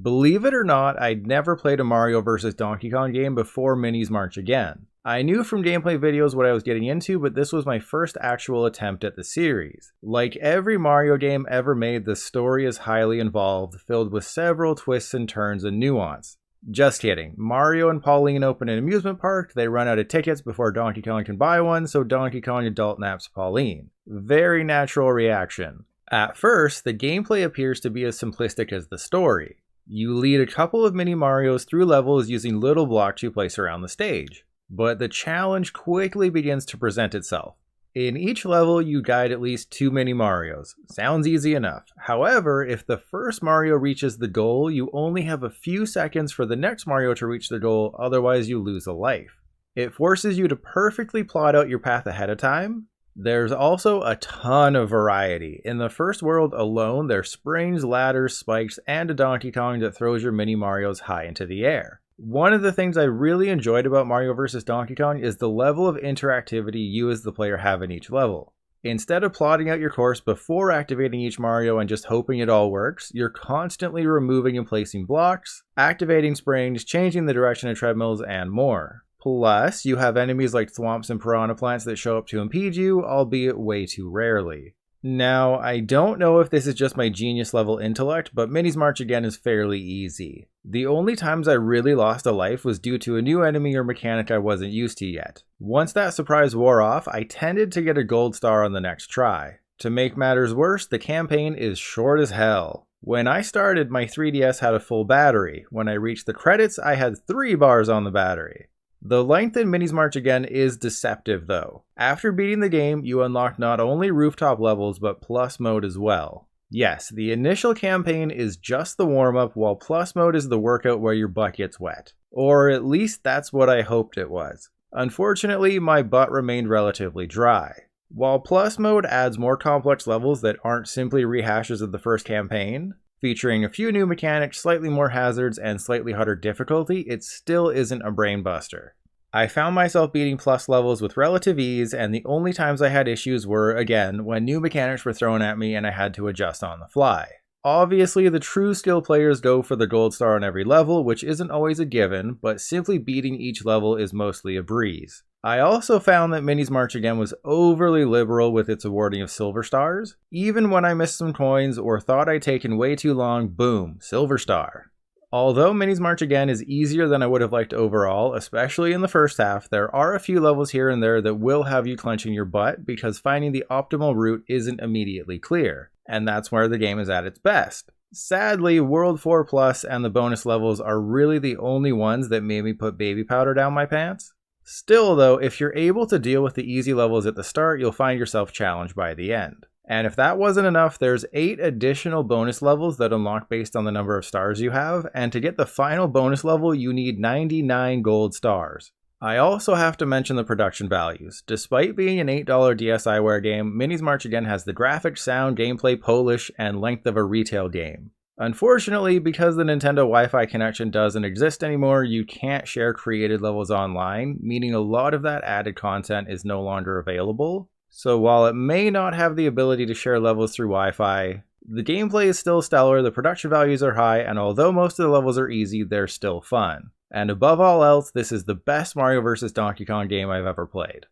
Believe it or not, I'd never played a Mario vs. Donkey Kong game before Minis March Again. I knew from gameplay videos what I was getting into, but this was my first actual attempt at the series. Like every Mario game ever made, the story is highly involved, filled with several twists and turns and nuance. Just kidding. Mario and Pauline open an amusement park, they run out of tickets before Donkey Kong can buy one, so Donkey Kong adult naps Pauline. Very natural reaction. At first, the gameplay appears to be as simplistic as the story. You lead a couple of mini Marios through levels using little blocks you place around the stage. But the challenge quickly begins to present itself. In each level, you guide at least 2 mini Marios. Sounds easy enough. However, if the first Mario reaches the goal, you only have a few seconds for the next Mario to reach the goal, otherwise you lose a life. It forces you to perfectly plot out your path ahead of time. There's also a ton of variety. In the first world alone, there's springs, ladders, spikes, and a Donkey Kong that throws your mini Marios high into the air. One of the things I really enjoyed about Mario vs. Donkey Kong is the level of interactivity you as the player have in each level. Instead of plotting out your course before activating each Mario and just hoping it all works, you're constantly removing and placing blocks, activating springs, changing the direction of treadmills, and more. Plus, you have enemies like thwomps and piranha plants that show up to impede you, albeit way too rarely. Now, I don't know if this is just my genius level intellect, but Minis March Again is fairly easy. The only times I really lost a life was due to a new enemy or mechanic I wasn't used to yet. Once that surprise wore off, I tended to get a gold star on the next try. To make matters worse, the campaign is short as hell. When I started, my 3DS had a full battery. When I reached the credits, I had 3 bars on the battery. The length in Minis March Again is deceptive though. After beating the game, you unlock not only rooftop levels, but plus mode as well. Yes, the initial campaign is just the warm-up, while plus mode is the workout where your butt gets wet. Or at least that's what I hoped it was. Unfortunately, my butt remained relatively dry. While plus mode adds more complex levels that aren't simply rehashes of the first campaign, featuring a few new mechanics, slightly more hazards, and slightly harder difficulty, it still isn't a brain buster. I found myself beating plus levels with relative ease, and the only times I had issues were, again, when new mechanics were thrown at me and I had to adjust on the fly. Obviously, the true skill players go for the gold star on every level, which isn't always a given, but simply beating each level is mostly a breeze. I also found that Minis March Again was overly liberal with its awarding of silver stars. Even when I missed some coins or thought I'd taken way too long, boom, silver star. Although Minis March Again is easier than I would have liked overall, especially in the first half, there are a few levels here and there that will have you clenching your butt because finding the optimal route isn't immediately clear, and that's where the game is at its best. Sadly, World 4 Plus and the bonus levels are really the only ones that made me put baby powder down my pants. Still though, if you're able to deal with the easy levels at the start, you'll find yourself challenged by the end. And if that wasn't enough, there's 8 additional bonus levels that unlock based on the number of stars you have, and to get the final bonus level, you need 99 gold stars. I also have to mention the production values. Despite being an $8 DSiWare game, Minis March Again has the graphics, sound, gameplay, polish, and length of a retail game. Unfortunately, because the Nintendo Wi-Fi connection doesn't exist anymore, you can't share created levels online, meaning a lot of that added content is no longer available. So while it may not have the ability to share levels through Wi-Fi, the gameplay is still stellar, the production values are high, and although most of the levels are easy, they're still fun. And above all else, this is the best Mario vs. Donkey Kong game I've ever played.